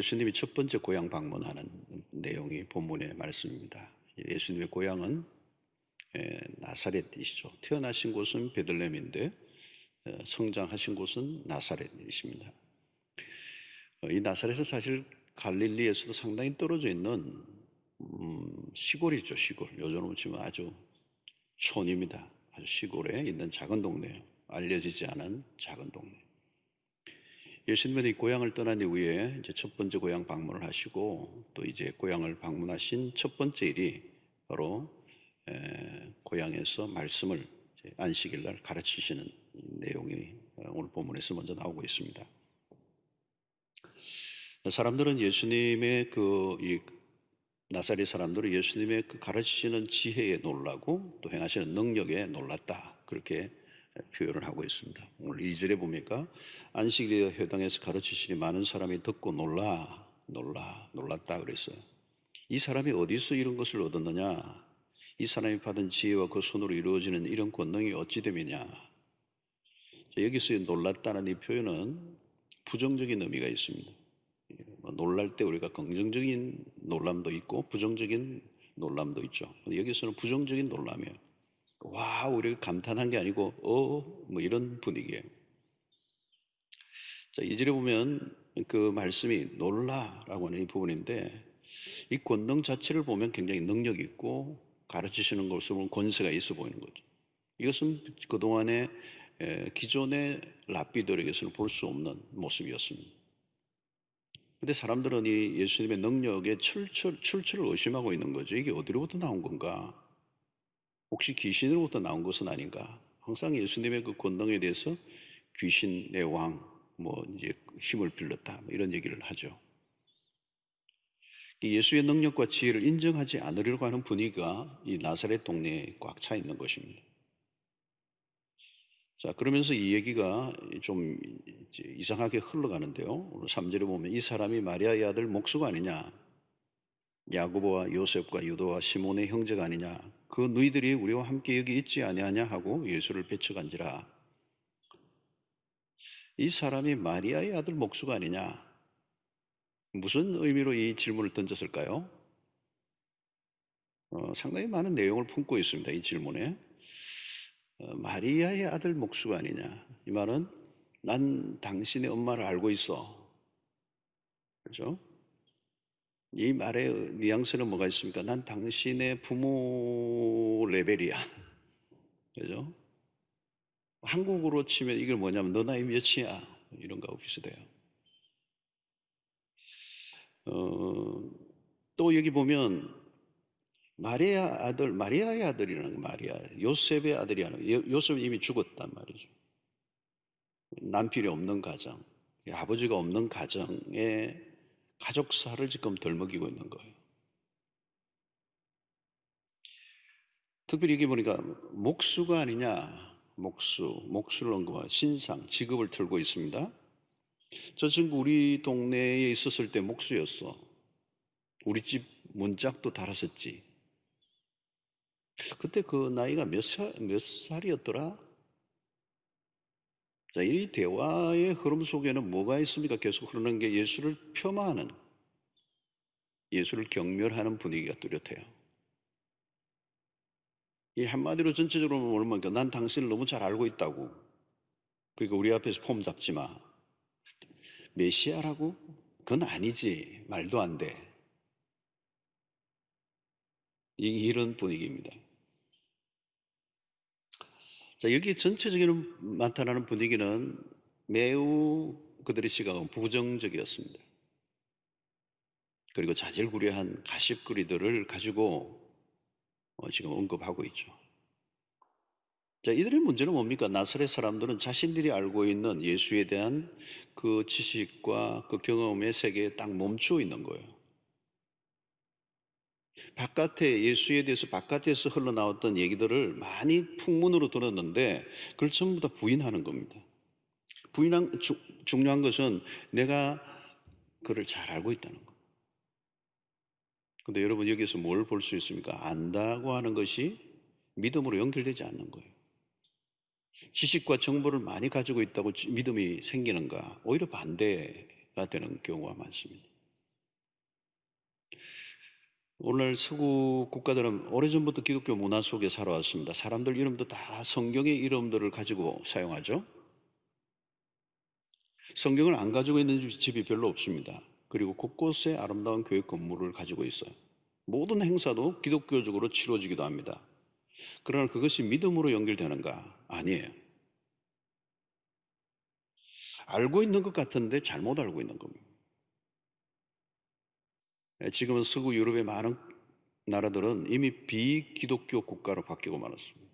예수님이 첫 번째 고향 방문하는 내용이 본문의 말씀입니다. 예수님의 고향은 나사렛이죠. 태어나신 곳은 베들레헴인데 성장하신 곳은 나사렛이십니다. 이 나사렛은 사실 갈릴리에서도 상당히 떨어져 있는 시골이죠. 시골. 요즘으로 치면 아주 촌입니다. 아주 시골에 있는 작은 동네예요. 알려지지 않은 작은 동네. 예수님은 이 고향을 떠난 이후에 이제 첫 번째 고향 방문을 하시고, 또 이제 고향을 방문하신 첫 번째 일이 바로 고향에서 말씀을 안식일 날 가르치시는 내용이 오늘 본문에서 먼저 나오고 있습니다. 사람들은 예수님의 이 나사렛 사람들은 예수님의 그 가르치시는 지혜에 놀라고 또 행하시는 능력에 놀랐다, 그렇게 표현을 하고 있습니다. 오늘 2절에 보니까 안식일에 회당에서 가르치시니 많은 사람이 듣고 놀랐다 그랬어요. 이 사람이 어디서 이런 것을 얻었느냐? 이 사람이 받은 지혜와 그 손으로 이루어지는 이런 권능이 어찌 됨이냐? 여기서 놀랐다는 이 표현은 부정적인 의미가 있습니다. 놀랄 때 우리가 긍정적인 놀람도 있고 부정적인 놀람도 있죠. 여기서는 부정적인 놀람이에요. 와, 우리가 감탄한 게 아니고 뭐 이런 분위기예요. 자, 2절에 보면 그 말씀이 놀라라고 하는 이 부분인데, 이 권능 자체를 보면 굉장히 능력이 있고 가르치시는 것을 보면 권세가 있어 보이는 거죠. 이것은 그동안의 기존의 랍비들에게서는 볼 수 없는 모습이었습니다. 근데 사람들은 이 예수님의 능력에 출처를 의심하고 있는 거죠. 이게 어디로부터 나온 건가? 혹시 귀신으로부터 나온 것은 아닌가? 항상 예수님의 그 권능에 대해서 귀신의 왕, 이제 힘을 빌렸다, 이런 얘기를 하죠. 예수의 능력과 지혜를 인정하지 않으려고 하는 분위기가 이 나사렛 동네에 꽉 차 있는 것입니다. 자, 그러면서 이 얘기가 좀 이상하게 흘러가는데요. 오늘 3절에 보면 이 사람이 마리아의 아들 목수가 아니냐? 야고보와 요셉과 유도와 시몬의 형제가 아니냐? 그 너희들이 우리와 함께 여기 있지 아니하냐 하고 예수를 배척한지라. 이 사람이 마리아의 아들 목수가 아니냐? 무슨 의미로 이 질문을 던졌을까요? 상당히 많은 내용을 품고 있습니다. 이 질문에. 마리아의 아들 목수가 아니냐? 이 말은 난 당신의 엄마를 알고 있어. 그렇죠? 이 말의 뉘앙스는 뭐가 있습니까? 난 당신의 부모 레벨이야. 그죠? 한국으로 치면 이게 뭐냐면 너 나이 몇이야? 이런 거하고 비슷해요. 또 여기 보면 마리아의 아들이라는 마리아, 요셉의 아들이 아니라 요셉은 이미 죽었단 말이죠. 남편이 없는 가정, 아버지가 없는 가정에 가족사를 지금 덜먹이고 있는 거예요. 특별히 여기 보니까 목수가 아니냐, 목수를 언급하는 신상, 직업을 들고 있습니다. 저 친구 우리 동네에 있었을 때 목수였어. 우리 집 문짝도 달았었지. 그때 그 나이가 몇 살이었더라? 자, 이 대화의 흐름 속에는 뭐가 있습니까? 계속 흐르는 게 예수를 폄하하는, 예수를 경멸하는 분위기가 뚜렷해요. 이 한마디로 전체적으로 보면 난 당신을 너무 잘 알고 있다고. 그러니까 우리 앞에서 폼 잡지 마. 메시아라고? 그건 아니지. 말도 안 돼. 이런 분위기입니다. 자, 여기 전체적인 나타나는 분위기는 매우 그들의 시각은 부정적이었습니다. 그리고 자질구레한 가십거리들을 가지고 지금 언급하고 있죠. 자, 이들의 문제는 뭡니까? 나사렛 사람들은 자신들이 알고 있는 예수에 대한 그 지식과 그 경험의 세계에 딱 멈추어 있는 거예요. 바깥에 예수에 대해서 바깥에서 흘러나왔던 얘기들을 많이 풍문으로 들었는데 그걸 전부 다 부인하는 겁니다. 중요한 것은 내가 그를 잘 알고 있다는 것. 근데 여러분 여기서 뭘 볼 수 있습니까? 안다고 하는 것이 믿음으로 연결되지 않는 거예요. 지식과 정보를 많이 가지고 있다고 믿음이 생기는가? 오히려 반대가 되는 경우가 많습니다. 오늘날 서구 국가들은 오래전부터 기독교 문화 속에 살아왔습니다. 사람들 이름도 다 성경의 이름들을 가지고 사용하죠. 성경을 안 가지고 있는 집이 별로 없습니다. 그리고 곳곳에 아름다운 교회 건물을 가지고 있어요. 모든 행사도 기독교적으로 치러지기도 합니다. 그러나 그것이 믿음으로 연결되는가? 아니에요. 알고 있는 것 같은데 잘못 알고 있는 겁니다. 지금은 서구 유럽의 많은 나라들은 이미 비기독교 국가로 바뀌고 말았습니다.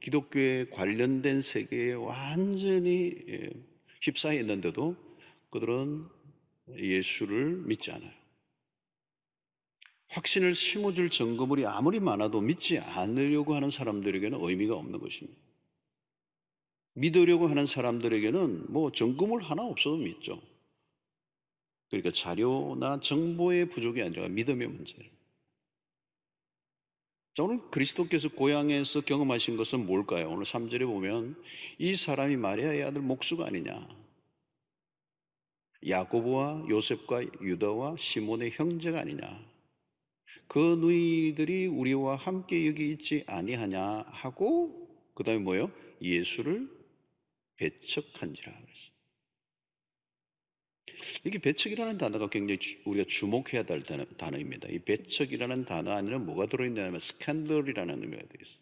기독교에 관련된 세계에 완전히 휩싸여 있는데도 그들은 예수를 믿지 않아요. 확신을 심어줄 증거물이 아무리 많아도 믿지 않으려고 하는 사람들에게는 의미가 없는 것입니다. 믿으려고 하는 사람들에게는 뭐 증거물 하나 없어도 믿죠. 그러니까 자료나 정보의 부족이 아니라 믿음의 문제예요. 자, 오늘 그리스도께서 고향에서 경험하신 것은 뭘까요? 오늘 3절에 보면 이 사람이 마리아의 아들 목수가 아니냐, 야고보와 요셉과 유다와 시몬의 형제가 아니냐, 그 너희들이 우리와 함께 여기 있지 아니하냐 하고, 그 다음에 뭐예요? 예수를 배척한지라 그랬어요. 이게 배척이라는 단어가 굉장히 우리가 주목해야 될 단어입니다. 이 배척이라는 단어 안에는 뭐가 들어있냐면 스캔들이라는 의미가 되어 있어요.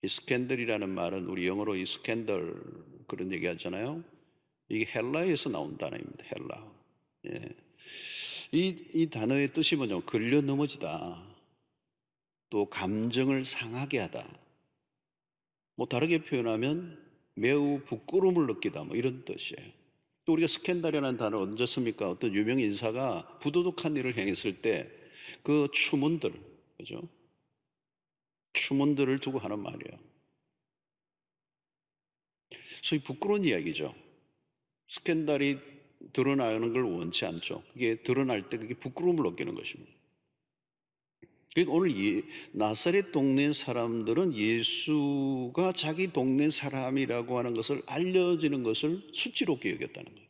이 스캔들이라는 말은 우리 영어로 이 스캔들 그런 얘기 하잖아요. 이게 헬라에서 나온 단어입니다. 헬라. 예. 이 단어의 뜻이 뭐냐면 걸려 넘어지다, 또 감정을 상하게 하다, 뭐 다르게 표현하면 매우 부끄러움을 느끼다, 뭐 이런 뜻이에요. 또 우리가 스캔들이라는 단어를 언제 씁니까? 어떤 유명 인사가 부도덕한 일을 행했을 때 그 추문들, 그죠? 추문들을 두고 하는 말이에요. 소위 부끄러운 이야기죠. 스캔들이 드러나는 걸 원치 않죠. 이게 드러날 때 그게 부끄러움을 느끼는 것입니다. 그러니까 오늘 나사렛 동네 사람들은 예수가 자기 동네 사람이라고 하는 것을 알려지는 것을 수치롭게 여겼다는 거예요.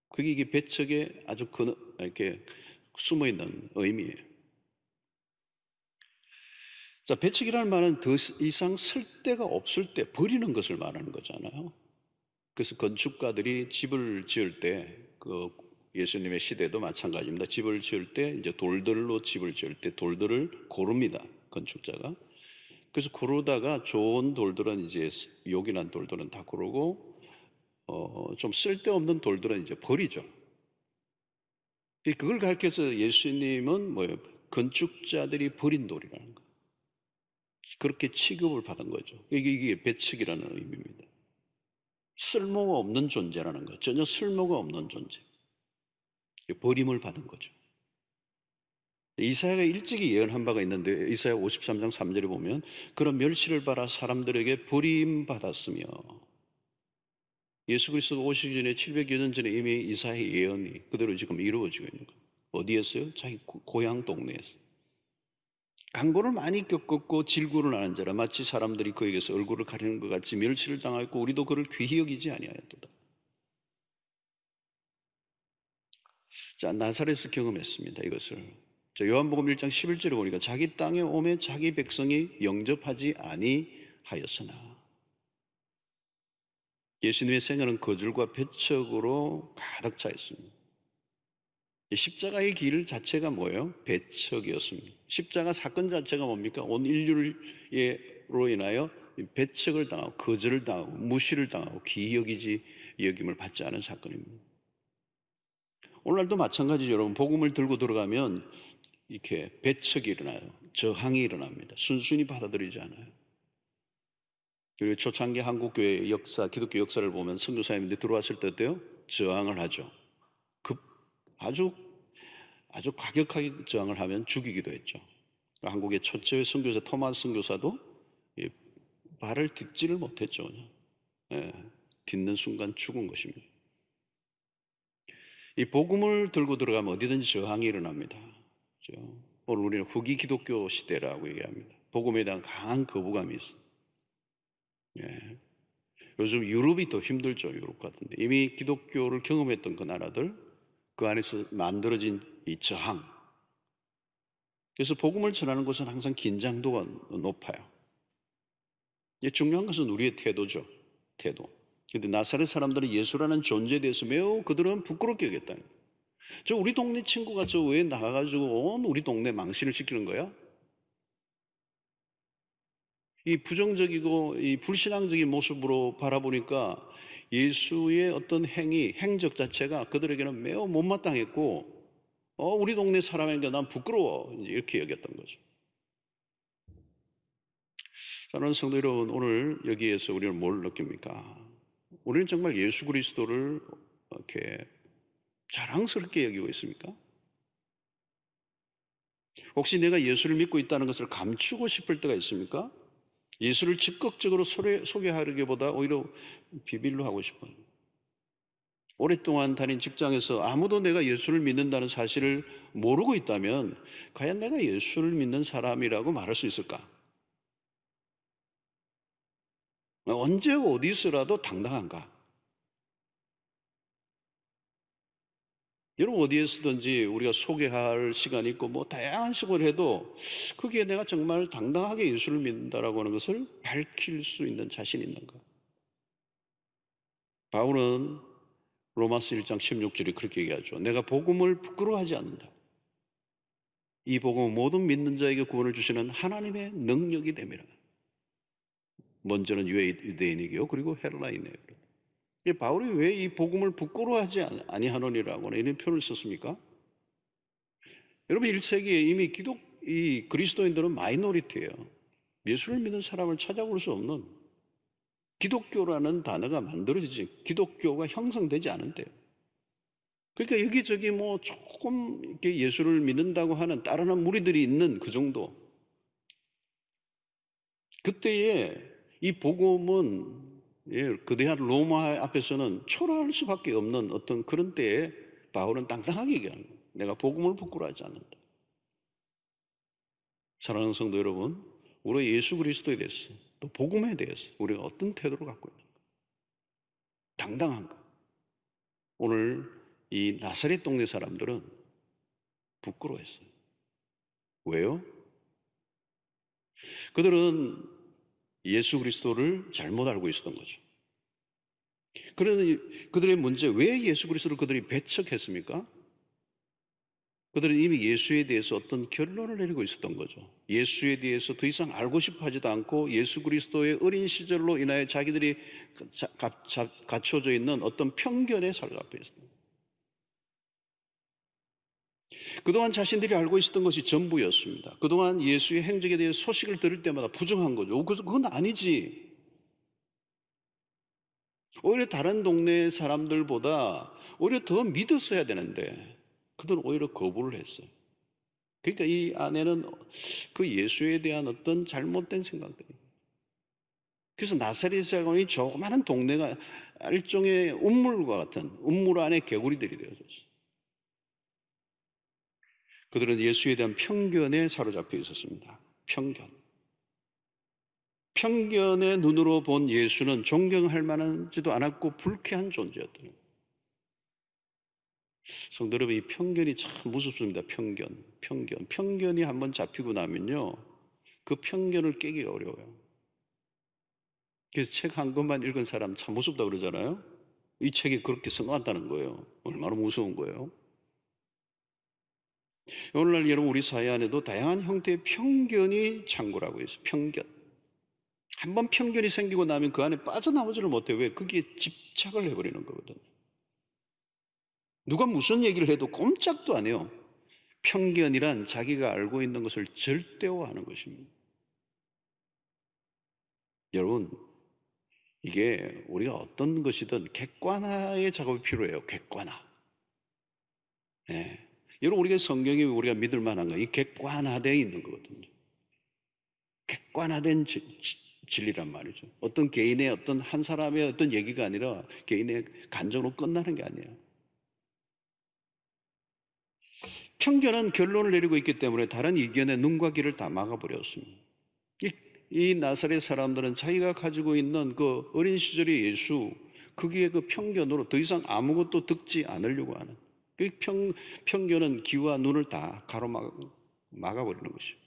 그게 이게 배척에 아주 이렇게 숨어 있는 의미예요. 자, 배척이라는 말은 더 이상 쓸 데가 없을 때 버리는 것을 말하는 거잖아요. 그래서 건축가들이 집을 지을 때, 그 예수님의 시대도 마찬가지입니다. 집을 지을 때 이제 돌들로 집을 지을 때 돌들을 고릅니다. 건축자가. 그래서 고르다가 좋은 돌들은 이제 요긴한 돌들은 다 고르고 좀 쓸데없는 돌들은 이제 버리죠. 그걸 가르쳐서 예수님은 뭐예요? 건축자들이 버린 돌이라는 거. 그렇게 취급을 받은 거죠. 이게 배척이라는 의미입니다. 쓸모가 없는 존재라는 거. 전혀 쓸모가 없는 존재. 버림을 받은 거죠. 이사야가 일찍이 예언한 바가 있는데 이사야 53장 3절에 보면 그런 멸시를 받아 사람들에게 버림받았으며, 예수 그리스도가 오시기 전에 700여 년 전에 이미 이사야의 예언이 그대로 지금 이루어지고 있는 거예요. 어디에서요? 자기 고향 동네에서. 강고를 많이 겪었고 질구를 하는 자라 마치 사람들이 그에게서 얼굴을 가리는 것 같이 멸시를 당하였고 우리도 그를 귀히 여기지 아니하였도다. 자, 나사렛에서 경험했습니다. 이것을. 자, 요한복음 1장 11절에 보니까 자기 땅에 오매 자기 백성이 영접하지 아니하였으나, 예수님의 생애는 거절과 배척으로 가득 차 있습니다. 십자가의 길 자체가 뭐예요? 배척이었습니다. 십자가 사건 자체가 뭡니까? 온 인류로 인하여 배척을 당하고 거절을 당하고 무시를 당하고 귀히 여김을 받지 않은 사건입니다. 오늘날도 마찬가지죠. 여러분, 복음을 들고 들어가면 이렇게 배척이 일어나요. 저항이 일어납니다. 순순히 받아들이지 않아요. 그리고 초창기 한국교회 역사, 기독교 역사를 보면 선교사님들이 들어왔을 때 어때요? 저항을 하죠. 아주 과격하게 저항을 하면 죽이기도 했죠. 한국의 첫째 선교사 토마스 선교사도 발을 딛지를 못했죠. 예, 딛는 순간 죽은 것입니다. 이 복음을 들고 들어가면 어디든지 저항이 일어납니다. 그렇죠? 오늘 우리는 후기 기독교 시대라고 얘기합니다. 복음에 대한 강한 거부감이 있어요. 예. 요즘 유럽이 더 힘들죠. 유럽 같은데 이미 기독교를 경험했던 그 나라들, 그 안에서 만들어진 이 저항. 그래서 복음을 전하는 것은 항상 긴장도가 높아요. 중요한 것은 우리의 태도죠. 태도. 근데 나사렛 사람들은 예수라는 존재에 대해서 매우 그들은 부끄럽게 여겼다는 거예요. 저 우리 동네 친구가 저 왜 나가가지고 온 우리 동네 망신을 시키는 거야? 이 부정적이고 이 불신앙적인 모습으로 바라보니까 예수의 어떤 행적 자체가 그들에게는 매우 못마땅했고, 우리 동네 사람에게 난 부끄러워. 이제 이렇게 여겼던 거죠. 사랑하는 성도 여러분, 오늘 여기에서 우리는 뭘 느낍니까? 우리는 정말 예수 그리스도를 이렇게 자랑스럽게 여기고 있습니까? 혹시 내가 예수를 믿고 있다는 것을 감추고 싶을 때가 있습니까? 예수를 적극적으로 소개하기보다 오히려 비밀로 하고 싶어요. 오랫동안 다닌 직장에서 아무도 내가 예수를 믿는다는 사실을 모르고 있다면 과연 내가 예수를 믿는 사람이라고 말할 수 있을까? 언제 어디서라도 당당한가? 여러분, 어디에서든지 우리가 소개할 시간이 있고 뭐 다양한 식으로 해도 거기에 내가 정말 당당하게 예수를 믿는다라고 하는 것을 밝힐 수 있는 자신이 있는가? 바울은 로마서 1장 16절에 그렇게 얘기하죠. 내가 복음을 부끄러워하지 않는다. 이 복음은 모든 믿는 자에게 구원을 주시는 하나님의 능력이 됨이라. 먼저는 유대인이요 그리고 헬라인이에요. 바울이 왜 이 복음을 부끄러워하지 아니하노니라고 이런 표현을 썼습니까? 여러분, 1세기에 이미 이 그리스도인들은 마이너리티예요. 예수를 믿는 사람을 찾아볼 수 없는, 기독교라는 단어가 만들어지지 기독교가 형성되지 않은데요. 그러니까 여기저기 뭐 조금 이렇게 예수를 믿는다고 하는 따르는 무리들이 있는 그 정도. 그때에 이 복음은 거대한 로마 앞에서는 초라할 수밖에 없는 어떤 그런 때에 바울은 당당하게 얘기하는 거예요. 내가 복음을 부끄러워하지 않는다. 사랑하는 성도 여러분, 우리가 예수 그리스도에 대해서 또 복음에 대해서 우리가 어떤 태도를 갖고 있는가? 당당한가? 오늘 이 나사렛 동네 사람들은 부끄러워했어요. 왜요? 그들은 예수 그리스도를 잘못 알고 있었던 거죠. 그러니 그들의 문제, 왜 예수 그리스도를 그들이 배척했습니까? 그들은 이미 예수에 대해서 어떤 결론을 내리고 있었던 거죠. 예수에 대해서 더 이상 알고 싶어 하지도 않고 예수 그리스도의 어린 시절로 인하여 자기들이 갖춰져 있는 어떤 편견에 사로잡혀 있었던 거예요. 그동안 자신들이 알고 있었던 것이 전부였습니다. 그동안 예수의 행적에 대해 소식을 들을 때마다 부정한 거죠. 그건 아니지. 오히려 다른 동네 사람들보다 오히려 더 믿었어야 되는데 그들은 오히려 거부를 했어요. 그러니까 이 안에는 그 예수에 대한 어떤 잘못된 생각들이. 그래서 나사렛이 조그마한 동네가 일종의 운물과 같은 운물 안에 개구리들이 되어졌어요. 그들은 예수에 대한 편견에 사로잡혀 있었습니다. 편견의 눈으로 본 예수는 존경할 만하지도 않았고 불쾌한 존재였던 거예요. 성도 여러분, 이 편견이 참 무섭습니다. 편견이 한번 잡히고 나면요 그 편견을 깨기가 어려워요. 그래서 책 한 권만 읽은 사람 참 무섭다 그러잖아요. 이 책이 그렇게 써놨다는 거예요. 얼마나 무서운 거예요. 오늘날 여러분, 우리 사회 안에도 다양한 형태의 편견이 창궐하고 있어요. 편견. 한번 편견이 생기고 나면 그 안에 빠져나오지를 못해요. 왜? 거기에 집착을 해버리는 거거든요. 누가 무슨 얘기를 해도 꼼짝도 안 해요. 편견이란 자기가 알고 있는 것을 절대화하는 것입니다. 여러분, 이게 우리가 어떤 것이든 객관화의 작업이 필요해요. 객관화. 네. 여러분, 우리가 성경이 우리가 믿을 만한 건 이 객관화되어 있는 거거든요. 객관화된 진리란 말이죠. 어떤 개인의 어떤 한 사람의 어떤 얘기가 아니라 개인의 감정으로 끝나는 게 아니에요. 편견은 결론을 내리고 있기 때문에 다른 의견에 눈과 귀를 다 막아버렸습니다. 이 나사렛 사람들은 자기가 가지고 있는 그 어린 시절의 예수, 거기에 그 편견으로 더 이상 아무것도 듣지 않으려고 하는. 편견은 귀와 눈을 다 막아버리는 것이죠.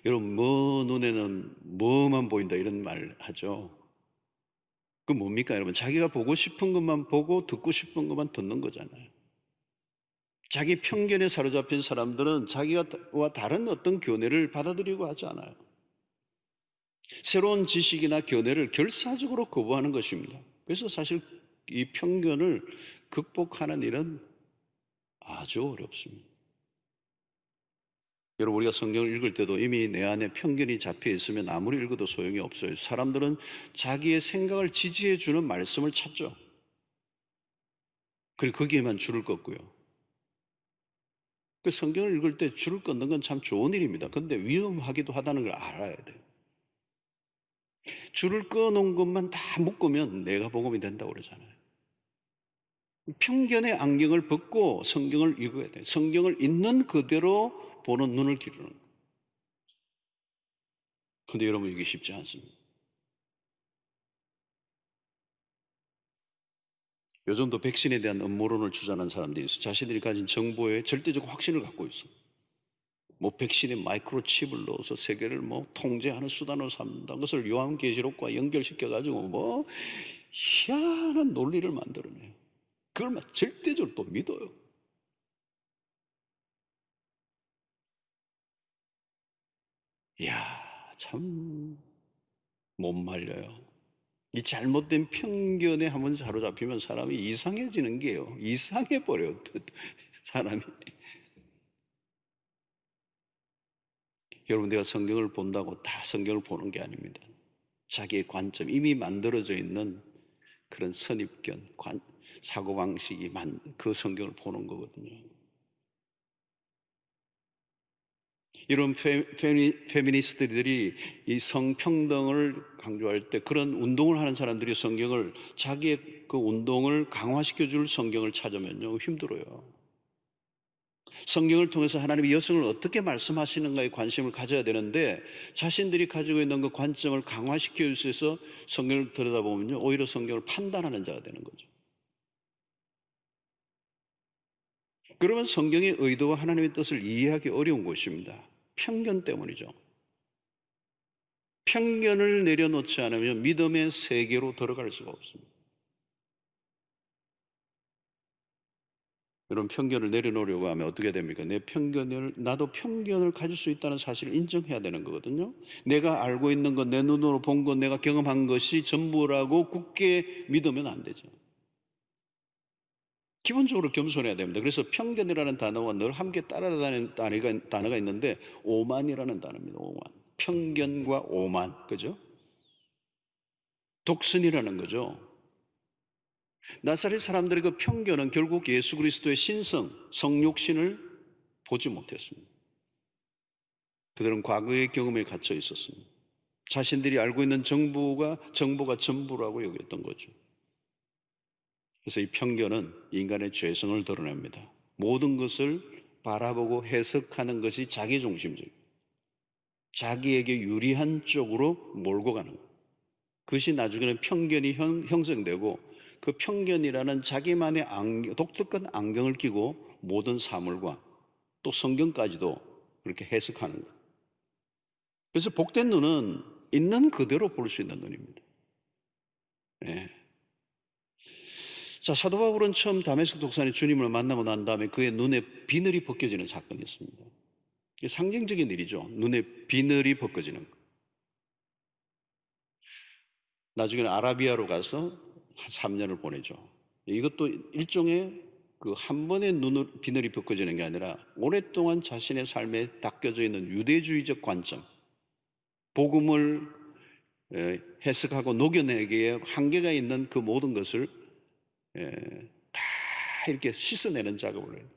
여러분, 뭐 눈에는 뭐만 보인다 이런 말 하죠. 그 뭡니까 여러분? 자기가 보고 싶은 것만 보고 듣고 싶은 것만 듣는 거잖아요. 자기 편견에 사로잡힌 사람들은 자기와 다른 어떤 교뇌를 받아들이고 하지 않아요. 새로운 지식이나 교뇌를 결사적으로 거부하는 것입니다. 그래서 사실 이 편견을 극복하는 일은 아주 어렵습니다. 여러분, 우리가 성경을 읽을 때도 이미 내 안에 편견이 잡혀 있으면 아무리 읽어도 소용이 없어요. 사람들은 자기의 생각을 지지해 주는 말씀을 찾죠. 그리고 거기에만 줄을 긋고요. 그 성경을 읽을 때 줄을 긋는 건 참 좋은 일입니다. 그런데 위험하기도 하다는 걸 알아야 돼요. 줄을 꺼놓은 것만 다 묶으면 내가 복음이 된다고 그러잖아요. 편견의 안경을 벗고 성경을 읽어야 돼요. 성경을 있는 그대로 보는 눈을 기르는 거예요. 그런데 여러분, 이게 쉽지 않습니다. 요즘도 백신에 대한 음모론을 주장하는 사람들이 있어요. 자신들이 가진 정보에 절대적 확신을 갖고 있어요. 뭐 백신에 마이크로칩을 넣어서 세계를 뭐 통제하는 수단으로 삼는다는 것을 요한계시록과 연결시켜가지고 뭐 희한한 논리를 만들어내요. 그걸 막 절대적으로 또 믿어요. 이야, 참 못 말려요. 이 잘못된 편견에 한번 사로잡히면 사람이 이상해지는 게요. 이상해 버려요. 사람이. 여러분, 내가 성경을 본다고 다 성경을 보는 게 아닙니다. 자기의 관점, 이미 만들어져 있는 그런 선입견, 사고방식이 그 성경을 보는 거거든요. 이런 페미니스트들이 이 성평등을 강조할 때 그런 운동을 하는 사람들이 성경을, 자기의 그 운동을 강화시켜 줄 성경을 찾으면요, 힘들어요. 성경을 통해서 하나님이 여성을 어떻게 말씀하시는가에 관심을 가져야 되는데, 자신들이 가지고 있는 그 관점을 강화시켜 주셔서 성경을 들여다보면요, 오히려 성경을 판단하는 자가 되는 거죠. 그러면 성경의 의도와 하나님의 뜻을 이해하기 어려운 것입니다. 편견 때문이죠. 편견을 내려놓지 않으면 믿음의 세계로 들어갈 수가 없습니다. 여러분, 편견을 내려놓으려고 하면 어떻게 됩니까? 나도 편견을 가질 수 있다는 사실을 인정해야 되는 거거든요. 내가 알고 있는 것, 내 눈으로 본 것, 내가 경험한 것이 전부라고 굳게 믿으면 안 되죠. 기본적으로 겸손해야 됩니다. 그래서 편견이라는 단어와 늘 함께 따라다니는 단어가 있는데, 오만이라는 단어입니다. 오만. 편견과 오만, 그죠? 독선이라는 거죠. 나사렛 사람들의 그 편견은 결국 예수 그리스도의 신성, 성육신을 보지 못했습니다. 그들은 과거의 경험에 갇혀 있었습니다. 자신들이 알고 있는 정보가 전부라고 여겼던 거죠. 그래서 이 편견은 인간의 죄성을 드러냅니다. 모든 것을 바라보고 해석하는 것이 자기중심적, 자기에게 유리한 쪽으로 몰고 가는 것. 그것이 나중에는 편견이 형성되고, 그 편견이라는 자기만의 독특한 안경을 끼고 모든 사물과 또 성경까지도 그렇게 해석하는 것. 그래서 복된 눈은 있는 그대로 볼 수 있는 눈입니다. 네. 자, 사도 바울은 처음 다메섹 독산에 주님을 만나고 난 다음에 그의 눈에 비늘이 벗겨지는 사건이 있습니다. 이게 상징적인 일이죠. 눈에 비늘이 벗겨지는 것. 나중에는 아라비아로 가서 한 3년을 보내죠. 이것도 일종의 그 한 번에 비늘이 벗겨지는 게 아니라 오랫동안 자신의 삶에 닦여져 있는 유대주의적 관점, 복음을 해석하고 녹여내기에 한계가 있는 그 모든 것을 다 이렇게 씻어내는 작업을 해요.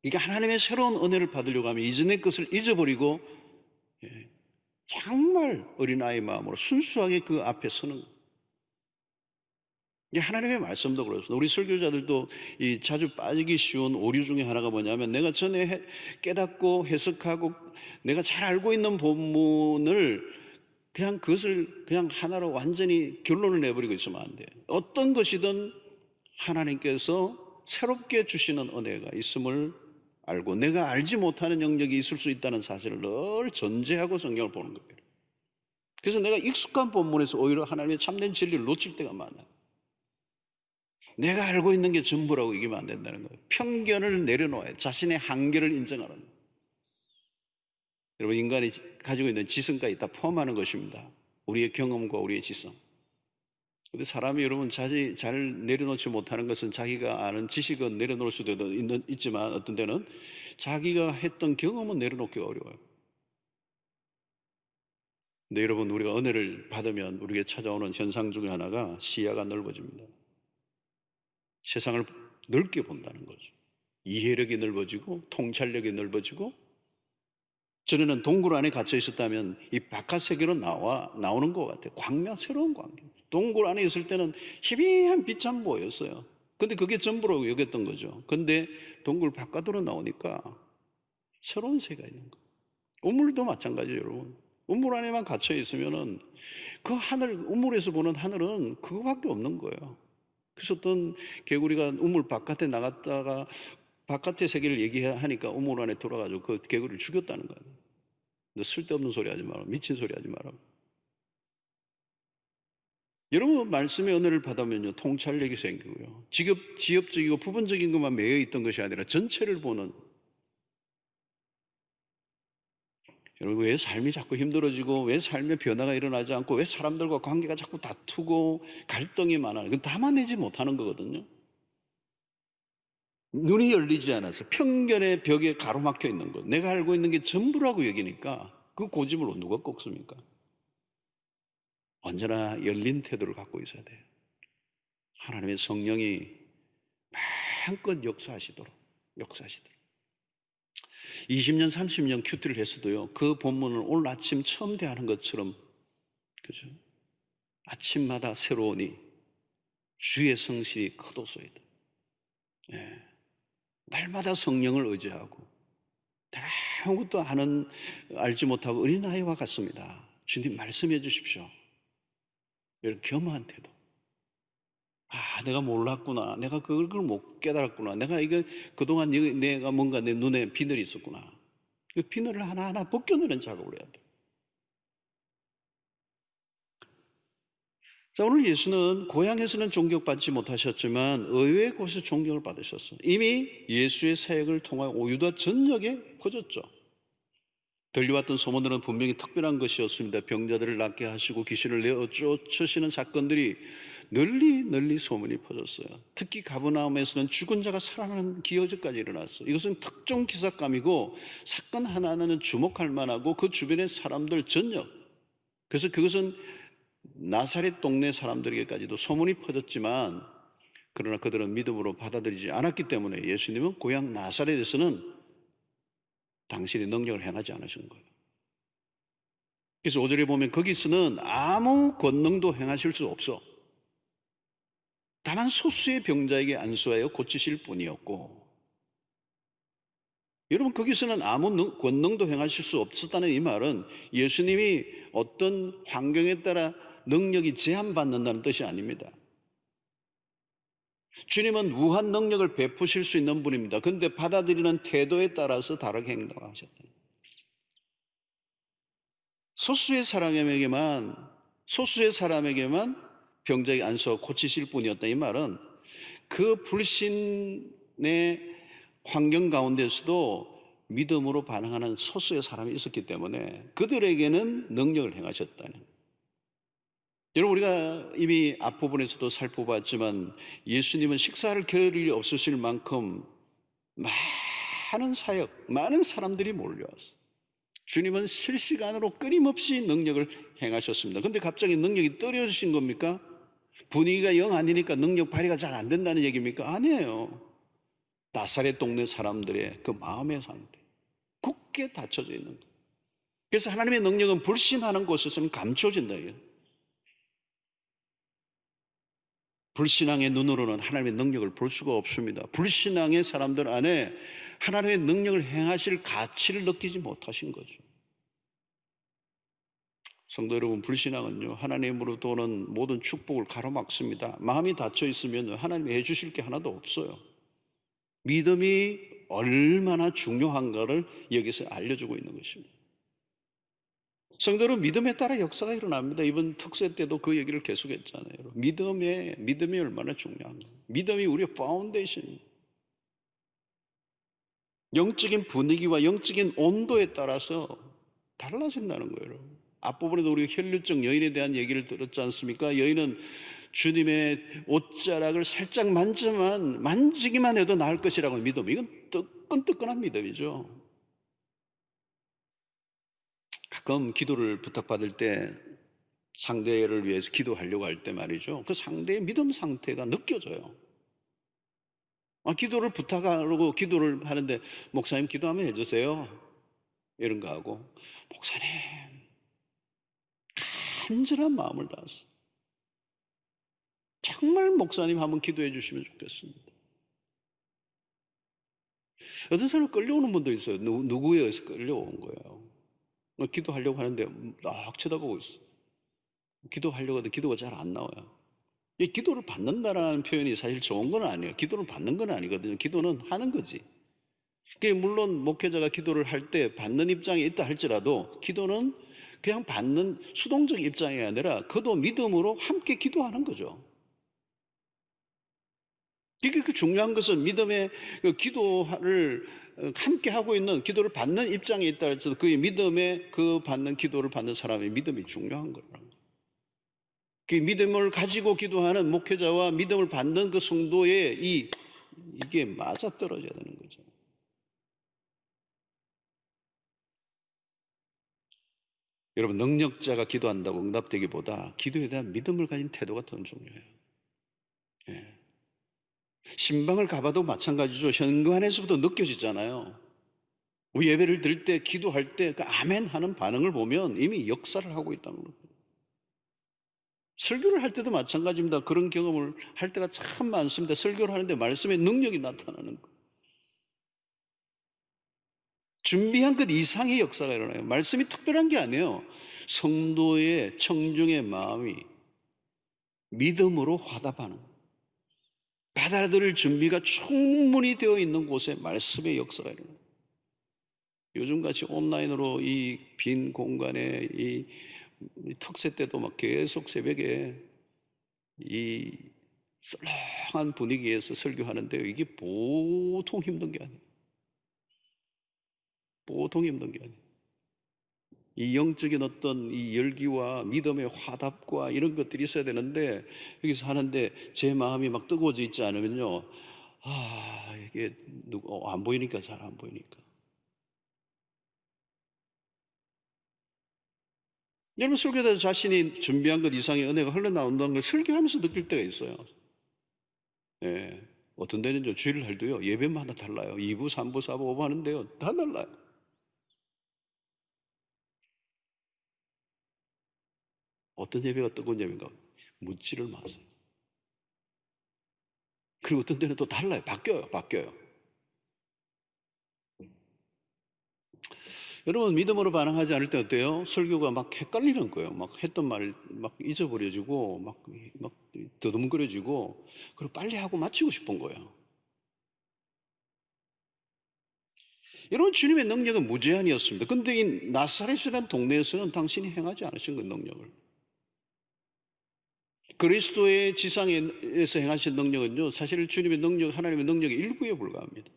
그러니까 하나님의 새로운 은혜를 받으려고 하면 이전의 것을 잊어버리고 정말 어린아이 마음으로 순수하게 그 앞에 서는 거예요. 하나님의 말씀도 그렇습니다. 우리 설교자들도 이 자주 빠지기 쉬운 오류 중에 하나가 뭐냐면, 내가 전에 깨닫고 해석하고 내가 잘 알고 있는 본문을 그것을 그냥 하나로 완전히 결론을 내버리고 있으면 안 돼요. 어떤 것이든 하나님께서 새롭게 주시는 은혜가 있음을 알고 내가 알지 못하는 영역이 있을 수 있다는 사실을 늘 전제하고 성경을 보는 거예요. 그래서 내가 익숙한 본문에서 오히려 하나님의 참된 진리를 놓칠 때가 많아요. 내가 알고 있는 게 전부라고 얘기하면 안 된다는 거예요. 편견을 내려놓아야 자신의 한계를 인정하는 거예요. 여러분, 인간이 가지고 있는 지성까지 다 포함하는 것입니다. 우리의 경험과 우리의 지성. 근데 사람이 여러분 잘 내려놓지 못하는 것은 자기가 아는 지식은 내려놓을 수도 있지만 어떤 때는 자기가 했던 경험은 내려놓기가 어려워요. 근데 여러분, 우리가 은혜를 받으면 우리에게 찾아오는 현상 중에 하나가 시야가 넓어집니다. 세상을 넓게 본다는 거죠. 이해력이 넓어지고 통찰력이 넓어지고, 전에는 동굴 안에 갇혀 있었다면 이 바깥 세계로 나오는 것 같아요. 광명, 새로운 광명. 동굴 안에 있을 때는 희미한 빛만 보였어요. 근데 그게 전부라고 여겼던 거죠. 근데 동굴 바깥으로 나오니까 새로운 세계가 있는 거예요. 우물도 마찬가지예요, 여러분. 우물 안에만 갇혀 있으면은 그 하늘, 우물에서 보는 하늘은 그거밖에 없는 거예요. 그래서 어떤 개구리가 우물 바깥에 나갔다가 바깥의 세계를 얘기하니까 우물 안에 돌아가지고 그 개구리를 죽였다는 거예요. 너 쓸데없는 소리 하지 마라. 미친 소리 하지 마라. 여러분, 말씀의 은혜를 받으면요, 통찰력이 생기고요. 지엽적이고 부분적인 것만 매여 있던 것이 아니라 전체를 보는. 여러분, 왜 삶이 자꾸 힘들어지고, 왜 삶의 변화가 일어나지 않고, 왜 사람들과 관계가 자꾸 다투고 갈등이 많아요? 그건 담아내지 못하는 거거든요. 눈이 열리지 않아서 편견의 벽에 가로막혀 있는 것. 내가 알고 있는 게 전부라고 여기니까 그 고집을 누가 꺾습니까? 언제나 열린 태도를 갖고 있어야 돼요. 하나님의 성령이 마음껏 역사하시도록. 20년, 30년 큐티를 했어도요, 그 본문을 오늘 아침 처음 대하는 것처럼, 그죠? 아침마다 새로우니 주의 성실이 크도소이다. 예. 날마다 성령을 의지하고, 내가 아무것도 알지 못하고 어린아이와 같습니다. 주님 말씀해 주십시오. 이런 겸허한 태도. 내가 몰랐구나. 내가 그걸 못 깨달았구나. 내가 그동안 내가 뭔가 내 눈에 비늘이 있었구나. 그 비늘을 하나하나 벗겨내는 작업을 해야 돼. 자, 오늘 예수는 고향에서는 존경받지 못하셨지만 의외의 곳에서 존경을 받으셨어요. 이미 예수의 사역을 통하여 유다 전역에 퍼졌죠. 들려왔던 소문들은 분명히 특별한 것이었습니다. 병자들을 낫게 하시고 귀신을 내어 쫓으시는 사건들이 널리 소문이 퍼졌어요. 특히 가버나움에서는 죽은 자가 살아나는 기여제까지 일어났어요. 이것은 특종 기사감이고 사건 하나하나는 주목할 만하고 그 주변의 사람들 전역, 그래서 그것은 나사렛 동네 사람들에게까지도 소문이 퍼졌지만, 그러나 그들은 믿음으로 받아들이지 않았기 때문에 예수님은 고향 나사렛에서는 당신이 능력을 행하지 않으신 거예요. 그래서 5절에 보면 거기서는 아무 권능도 행하실 수 없어. 다만 소수의 병자에게 안수하여 고치실 뿐이었고, 여러분, 거기서는 아무 권능도 행하실 수 없었다는 이 말은 예수님이 어떤 환경에 따라 능력이 제한받는다는 뜻이 아닙니다. 주님은 무한 능력을 베푸실 수 있는 분입니다. 그런데 받아들이는 태도에 따라서 다르게 행동하셨다. 소수의 사람에게만 병자에게 안수하고 고치실 분이었다. 이 말은 그 불신의 환경 가운데서도 믿음으로 반응하는 소수의 사람이 있었기 때문에 그들에게는 능력을 행하셨다는. 여러분, 우리가 이미 앞부분에서도 살펴봤지만 예수님은 식사를 겨룰 일이 없으실 만큼 많은 사람들이 몰려왔어요. 주님은 실시간으로 끊임없이 능력을 행하셨습니다. 그런데 갑자기 능력이 떨어지신 겁니까? 분위기가 영 아니니까 능력 발휘가 잘 안 된다는 얘기입니까? 아니에요. 나사렛 동네 사람들의 그 마음의 상태, 굳게 닫혀져 있는 거예요. 그래서 하나님의 능력은 불신하는 곳에서는 감춰진다. 불신앙의 눈으로는 하나님의 능력을 볼 수가 없습니다. 불신앙의 사람들 안에 하나님의 능력을 행하실 가치를 느끼지 못하신 거죠. 성도 여러분, 불신앙은요, 하나님으로부터 오는 모든 축복을 가로막습니다. 마음이 닫혀 있으면 하나님이 해주실 게 하나도 없어요. 믿음이 얼마나 중요한가를 여기서 알려주고 있는 것입니다. 성도 여러분, 믿음에 따라 역사가 일어납니다. 이번 특세 때도 그 얘기를 계속했잖아요. 믿음이 얼마나 중요한가. 믿음이 우리의 파운데이션입니다. 영적인 분위기와 영적인 온도에 따라서 달라진다는 거예요. 앞부분에도 우리가 혈류증 여인에 대한 얘기를 들었지 않습니까? 여인은 주님의 옷자락을 살짝 만지기만 해도 나을 것이라고 믿음. 이건 뜨끈뜨끈한 믿음이죠. 가끔 기도를 부탁받을 때 상대를 위해서 기도하려고 할 때 말이죠, 그 상대의 믿음 상태가 느껴져요. 기도를 부탁하려고 기도를 하는데, 목사님 기도 한번 해주세요, 이런 거 하고, 목사님 간절한 마음을 다해서 정말 목사님 한번 기도해 주시면 좋겠습니다. 어떤 사람은 끌려오는 분도 있어요. 누구에 의해서 끌려온 거예요. 기도하려고 하는데 딱 쳐다보고 있어. 기도하려고 해도 기도가 잘 안 나와요. 이 기도를 받는다라는 표현이 사실 좋은 건 아니에요. 기도를 받는 건 아니거든요. 기도는 하는 거지. 물론 목회자가 기도를 할 때 받는 입장에 있다 할지라도, 기도는 그냥 받는 수동적 입장이 아니라 그도 믿음으로 함께 기도하는 거죠. 이게 그 중요한 것은, 믿음의 기도를 함께 하고 있는, 기도를 받는 입장에 있다 할지라도 그의 믿음에, 그 받는 기도를 받는 사람의 믿음이 중요한 거라는 거예요. 그 믿음을 가지고 기도하는 목회자와 믿음을 받는 그 성도의 이게 맞아떨어져야 되는 거죠. 여러분, 능력자가 기도한다고 응답되기보다 기도에 대한 믿음을 가진 태도가 더 중요해요. 예. 신방을 가봐도 마찬가지죠. 현관에서부터 느껴지잖아요. 우리 예배를 드릴 때, 기도할 때 그 아멘 하는 반응을 보면 이미 역사를 하고 있다는 거예요. 설교를 할 때도 마찬가지입니다. 그런 경험을 할 때가 참 많습니다. 설교를 하는데 말씀의 능력이 나타나는 거예요. 준비한 것 이상의 역사가 일어나요. 말씀이 특별한 게 아니에요. 성도의 청중의 마음이 믿음으로 화답하는, 받아들일 준비가 충분히 되어 있는 곳에 말씀의 역사가 일어나요. 요즘같이 온라인으로 이 빈 공간에 이 특세 때도 막 계속 새벽에 이 썰렁한 분위기에서 설교하는데요, 이게 보통 힘든 게 아니에요. 보통 힘든 게 아니에요. 이 영적인 어떤 이 열기와 믿음의 화답과 이런 것들이 있어야 되는데, 여기서 하는데 제 마음이 막 뜨거워져 있지 않으면요, 이게 안 보이니까, 잘 안 보이니까. 여러분, 설교자 자신이 준비한 것 이상의 은혜가 흘러나온다는 걸 설교하면서 느낄 때가 있어요. 예. 어떤 데는요, 주일을 할 때요, 예배마다 달라요. 2부, 3부, 4부, 5부 하는데요, 다 달라요. 어떤 예배가 뜨거운 예배인가 묻지를 마세요. 그리고 어떤 데는 또 달라요. 바뀌어요. 여러분, 믿음으로 반응하지 않을 때 어때요? 설교가 막 헷갈리는 거예요. 막 했던 말 막 잊어버려지고, 막 더듬거려지고, 그리고 빨리 하고 마치고 싶은 거예요. 여러분, 주님의 능력은 무제한이었습니다. 근데 이 나사렛이라는 동네에서는 당신이 행하지 않으신 그 능력을, 그리스도의 지상에서 행하신 능력은요, 사실 주님의 능력, 하나님의 능력의 일부에 불과합니다.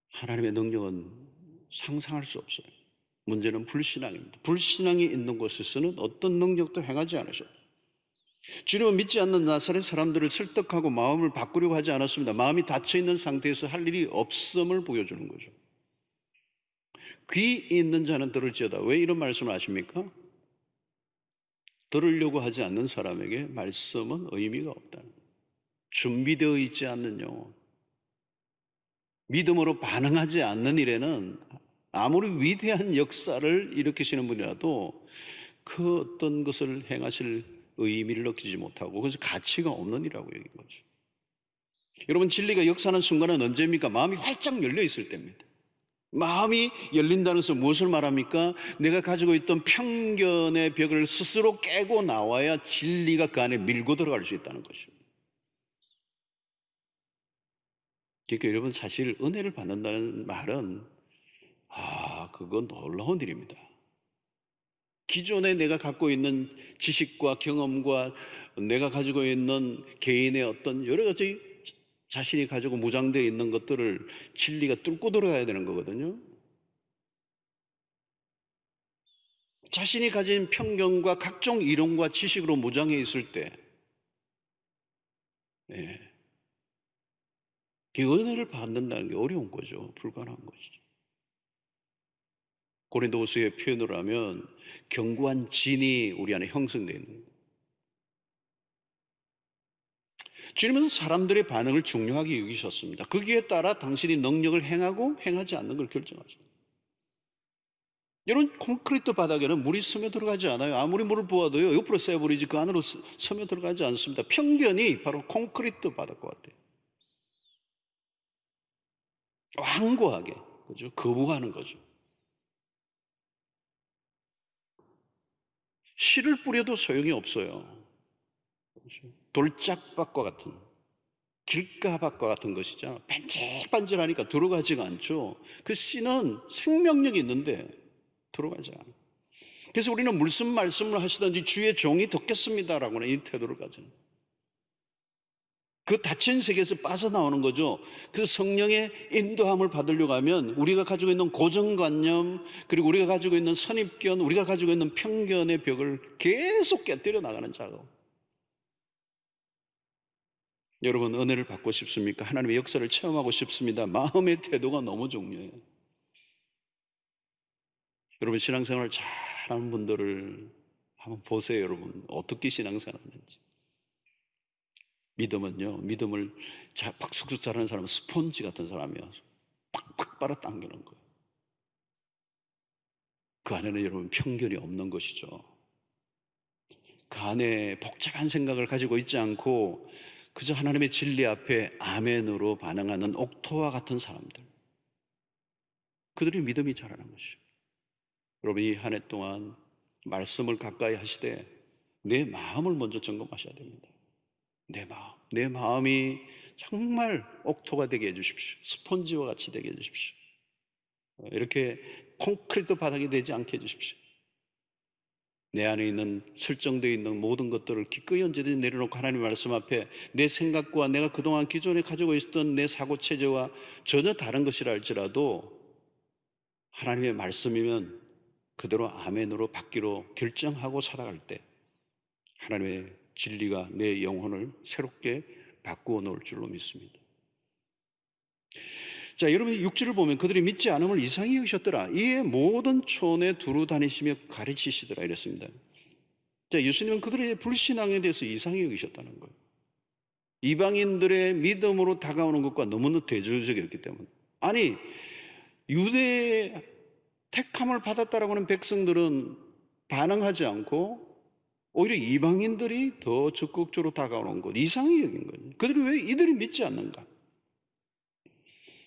하나님의 능력은 상상할 수 없어요. 문제는 불신앙입니다. 불신앙이 있는 곳에서는 어떤 능력도 행하지 않으셔요. 주님은 믿지 않는 나사렛 사람들을 설득하고 마음을 바꾸려고 하지 않았습니다. 마음이 닫혀있는 상태에서 할 일이 없음을 보여주는 거죠. 귀 있는 자는 들을지어다. 왜 이런 말씀을 하십니까? 들으려고 하지 않는 사람에게 말씀은 의미가 없다는 거예요. 준비되어 있지 않는 영혼, 믿음으로 반응하지 않는 일에는 아무리 위대한 역사를 일으키시는 분이라도 그 어떤 것을 행하실 의미를 느끼지 못하고, 그래서 가치가 없는 일이라고 얘기한 거죠. 여러분, 진리가 역사하는 순간은 언제입니까? 마음이 활짝 열려 있을 때입니다. 마음이 열린다는 것은 무엇을 말합니까? 내가 가지고 있던 편견의 벽을 스스로 깨고 나와야 진리가 그 안에 밀고 들어갈 수 있다는 것입니다. 그러니까 여러분, 사실 은혜를 받는다는 말은 그건 놀라운 일입니다. 기존에 내가 갖고 있는 지식과 경험과 내가 가지고 있는 개인의 어떤 여러 가지 자신이 가지고 무장되어 있는 것들을 진리가 뚫고 들어가야 되는 거거든요. 자신이 가진 편견과 각종 이론과 지식으로 무장해 있을 때, 예, 그 은혜를 받는다는 게 어려운 거죠. 불가능한 것이죠. 고린도후서의 표현으로 하면 견고한 진이 우리 안에 형성되어 있는 거예요. 주님은 사람들의 반응을 중요하게 여기셨습니다. 거기에 따라 당신이 능력을 행하고 행하지 않는 걸 결정하십니다. 이런 콘크리트 바닥에는 물이 스며 들어가지 않아요. 아무리 물을 부어도요, 옆으로 쐬버리지 그 안으로 스며 들어가지 않습니다. 편견이 바로 콘크리트 바닥과 같아요. 완고하게, 그죠? 거부하는 거죠. 씨를 뿌려도 소용이 없어요. 그렇죠? 돌짝밭과 같은, 길가밭과 같은 것이죠. 반질반질하니까 들어가지가 않죠. 그 씨는 생명력이 있는데 들어가지 않아요. 그래서 우리는 무슨 말씀을 하시든지 주의 종이 듣겠습니다라고는 이 태도를 가져요. 그 닫힌 세계에서 빠져나오는 거죠. 그 성령의 인도함을 받으려고 하면 우리가 가지고 있는 고정관념, 그리고 우리가 가지고 있는 선입견, 우리가 가지고 있는 편견의 벽을 계속 깨뜨려 나가는 작업. 여러분, 은혜를 받고 싶습니까? 하나님의 역사를 체험하고 싶습니다. 마음의 태도가 너무 중요해요. 여러분, 신앙생활을 잘하는 분들을 한번 보세요. 여러분, 어떻게 신앙생활을 하는지. 믿음은요, 믿음을 팍쑥쑥 자라는 사람은 스폰지 같은 사람이야. 팍팍 빨아당기는 거예요. 그 안에는 여러분 편견이 없는 것이죠. 그 안에 복잡한 생각을 가지고 있지 않고 그저 하나님의 진리 앞에 아멘으로 반응하는 옥토와 같은 사람들, 그들이 믿음이 자라는 것이죠. 여러분, 이 한 해 동안 말씀을 가까이 하시되 내 마음을 먼저 점검하셔야 됩니다. 내 마음이 정말 옥토가 되게 해주십시오. 스폰지와 같이 되게 해주십시오. 이렇게 콘크리트 바닥이 되지 않게 해주십시오. 내 안에 있는 설정되어 있는 모든 것들을 기꺼이 언제든지 내려놓고 하나님의 말씀 앞에 내 생각과 내가 그동안 기존에 가지고 있었던 내 사고체제와 전혀 다른 것이라 할지라도 하나님의 말씀이면 그대로 아멘으로 받기로 결정하고 살아갈 때 하나님의 진리가 내 영혼을 새롭게 바꾸어 놓을 줄로 믿습니다. 자, 여러분이 6절을 보면 그들이 믿지 않음을 이상히 여기셨더라. 이에 모든 촌에 두루 다니시며 가르치시더라 이랬습니다. 자, 예수님은 그들의 불신앙에 대해서 이상히 여기셨다는 거예요. 이방인들의 믿음으로 다가오는 것과 너무나 대조적이었기 때문에. 아니, 유대의 택함을 받았다라고 하는 백성들은 반응하지 않고 오히려 이방인들이 더 적극적으로 다가오는 것, 이상히 여긴 거예요. 그들이 왜 이들이 믿지 않는가?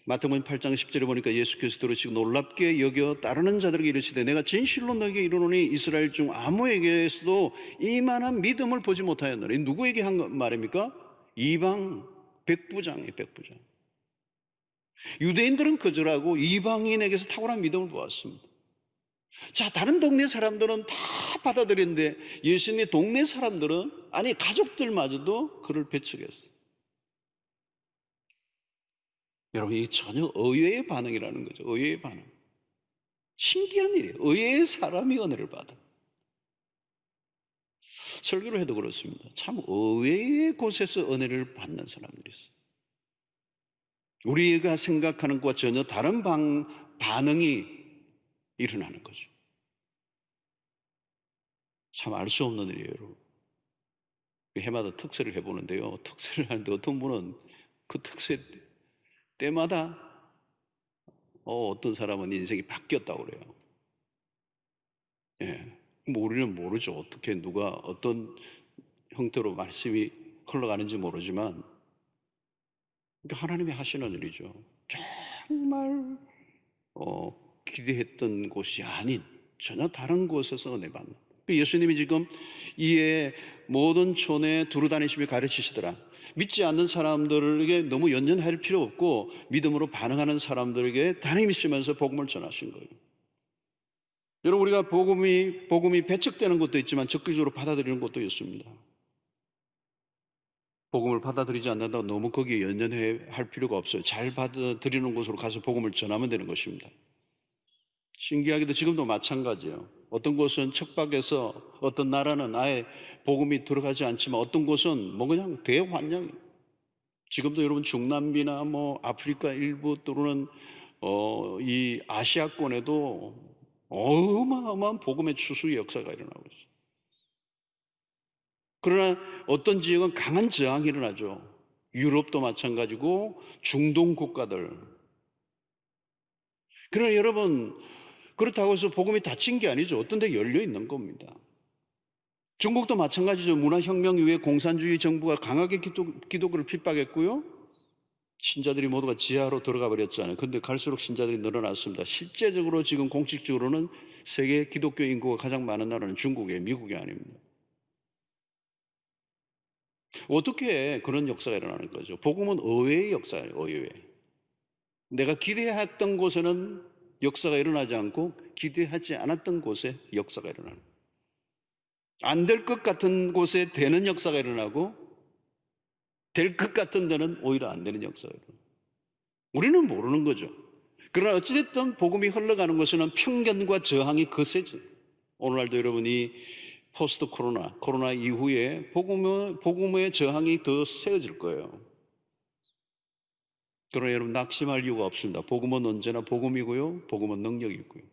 마태복음 8장 10절에 보니까 예수께서 들으시고 놀랍게 여겨 따르는 자들에게 이르시되 내가 진실로 너에게 이르노니 이스라엘 중 아무에게서도 이만한 믿음을 보지 못하였노라. 누구에게 한 말입니까? 이방 백부장이에요. 백부장. 유대인들은 거절하고 이방인에게서 탁월한 믿음을 보았습니다. 자, 다른 동네 사람들은 다 받아들였는데 예수님의 동네 사람들은, 아니 가족들마저도 그를 배척했어요. 여러분, 이게 전혀 의외의 반응이라는 거죠. 의외의 반응. 신기한 일이에요. 의외의 사람이 은혜를 받아. 설교를 해도 그렇습니다. 참 의외의 곳에서 은혜를 받는 사람들이 있어요. 우리가 생각하는 것과 전혀 다른 반응이 일어나는 거죠. 참 알 수 없는 일이에요, 여러분. 해마다 특세를 해보는데요. 특세를 하는데 어떤 분은 그 특세 때마다 어떤 사람은 인생이 바뀌었다고 그래요. 예. 뭐 우리는 모르죠. 어떻게 누가 어떤 형태로 말씀이 흘러가는지 모르지만 하나님이 하시는 일이죠. 정말 기대했던 곳이 아닌 전혀 다른 곳에서 은혜 받는. 예수님이 지금 이에 모든 촌에 두루다니시며 가르치시더라. 믿지 않는 사람들에게 너무 연연할 필요 없고 믿음으로 반응하는 사람들에게 다니시면서 복음을 전하신 거예요. 여러분, 우리가 복음이 배척되는 것도 있지만 적극적으로 받아들이는 것도 있습니다. 복음을 받아들이지 않는다고 너무 거기에 연연할 필요가 없어요. 잘 받아들이는 곳으로 가서 복음을 전하면 되는 것입니다. 신기하게도 지금도 마찬가지예요. 어떤 곳은 척박해서 어떤 나라는 아예 복음이 들어가지 않지만 어떤 곳은 뭐 그냥 대환영이에요. 지금도 여러분 중남미나 뭐 아프리카 일부 또는 이 아시아권에도 어마어마한 복음의 추수 역사가 일어나고 있어요. 그러나 어떤 지역은 강한 저항이 일어나죠. 유럽도 마찬가지고 중동 국가들. 그러나 여러분, 그렇다고 해서 복음이 닫힌 게 아니죠. 어떤 데 열려 있는 겁니다. 중국도 마찬가지죠. 문화혁명 이후에 공산주의 정부가 강하게 기독교를 핍박했고요. 신자들이 모두가 지하로 들어가 버렸잖아요. 그런데 갈수록 신자들이 늘어났습니다. 실제적으로 지금 공식적으로는 세계 기독교 인구가 가장 많은 나라는 중국이에요. 미국이 아닙니다. 어떻게 그런 역사가 일어나는 거죠? 복음은 의외의 역사예요. 의외. 내가 기대했던 곳에는 역사가 일어나지 않고 기대하지 않았던 곳에 역사가 일어나는 거예요. 안 될 것 같은 곳에 되는 역사가 일어나고 될 것 같은 데는 오히려 안 되는 역사가 일어나요. 우리는 모르는 거죠. 그러나 어찌됐든 복음이 흘러가는 것에는 편견과 저항이 거세지. 오늘날도 여러분이 포스트 코로나 이후에 복음의 저항이 더 세워질 거예요. 그러나 여러분 낙심할 이유가 없습니다. 복음은 언제나 복음이고요. 복음은 능력이고요.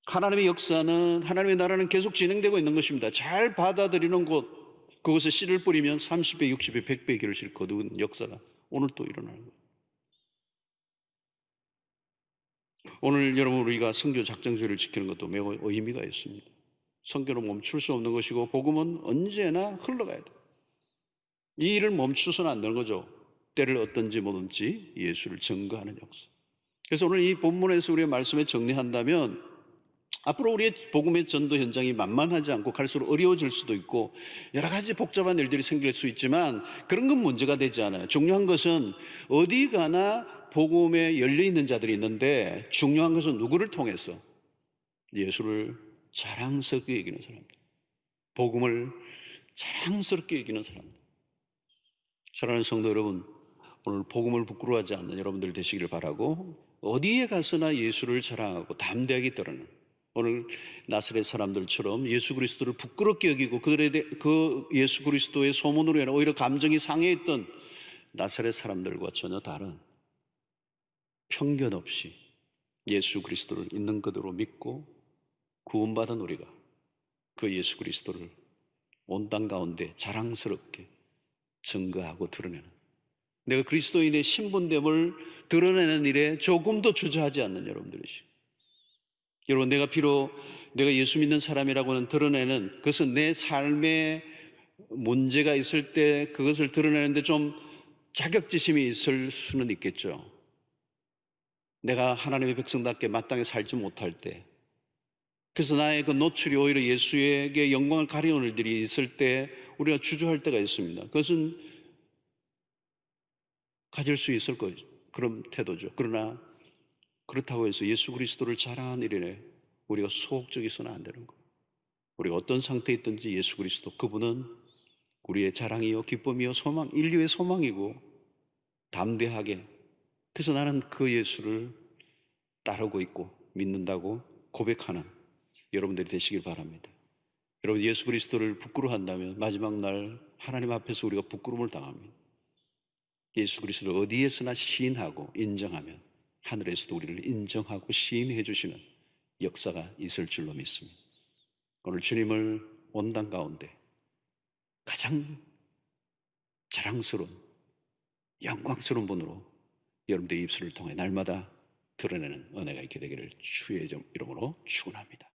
하나님의 역사는, 하나님의 나라는 계속 진행되고 있는 것입니다. 잘 받아들이는 곳, 그곳에 씨를 뿌리면 30배, 60배, 100배 결실 거두는 역사가 오늘 또 일어나는 거예요. 오늘 여러분 우리가 선교 작정주의를 지키는 것도 매우 의미가 있습니다. 선교는 멈출 수 없는 것이고 복음은 언제나 흘러가야 돼요. 이 일을 멈추서는 안 되는 거죠. 때를 어떤지 뭐든지 예수를 증거하는 역사. 그래서 오늘 이 본문에서 우리의 말씀에 정리한다면 앞으로 우리의 복음의 전도 현장이 만만하지 않고 갈수록 어려워질 수도 있고 여러 가지 복잡한 일들이 생길 수 있지만 그런 건 문제가 되지 않아요. 중요한 것은 어디 가나 복음에 열려있는 자들이 있는데 중요한 것은 누구를 통해서 예수를 자랑스럽게 여기는 사람들, 복음을 자랑스럽게 여기는 사람들. 사랑하는 성도 여러분, 오늘 복음을 부끄러워하지 않는 여러분들 되시기를 바라고 어디에 가서나 예수를 자랑하고 담대하게 드러내는 오늘 나사렛 사람들처럼 예수 그리스도를 부끄럽게 여기고 그 예수 그리스도의 소문으로 인해 오히려 감정이 상해했던 나사렛 사람들과 전혀 다른 편견 없이 예수 그리스도를 있는 그대로 믿고 구원받은 우리가 그 예수 그리스도를 온 땅 가운데 자랑스럽게 증거하고 드러내는, 내가 그리스도인의 신분됨을 드러내는 일에 조금도 주저하지 않는 여러분들이시고, 여러분 내가 예수 믿는 사람이라고는 드러내는 그것은 내 삶에 문제가 있을 때 그것을 드러내는데 좀 자격지심이 있을 수는 있겠죠. 내가 하나님의 백성답게 마땅히 살지 못할 때, 그래서 나의 그 노출이 오히려 예수에게 영광을 가려는 일들이 있을 때 우리가 주저할 때가 있습니다. 그것은 가질 수 있을 거죠. 그런 태도죠. 그러나 그렇다고 해서 예수 그리스도를 자랑하는 일에 우리가 소극적이서는 안 되는 거예요. 우리가 어떤 상태에 있든지 예수 그리스도, 그분은 우리의 자랑이요 기쁨이요 소망, 인류의 소망이고 담대하게, 그래서 나는 그 예수를 따르고 있고 믿는다고 고백하는 여러분들이 되시길 바랍니다. 여러분 예수 그리스도를 부끄러워한다면 마지막 날 하나님 앞에서 우리가 부끄러움을 당합니다. 예수 그리스도를 어디에서나 시인하고 인정하면 하늘에서도 우리를 인정하고 시인해 주시는 역사가 있을 줄로 믿습니다. 오늘 주님을 온당 가운데 가장 자랑스러운 영광스러운 분으로 여러분들의 입술을 통해 날마다 드러내는 은혜가 있게 되기를 주의 이름으로 축원합니다.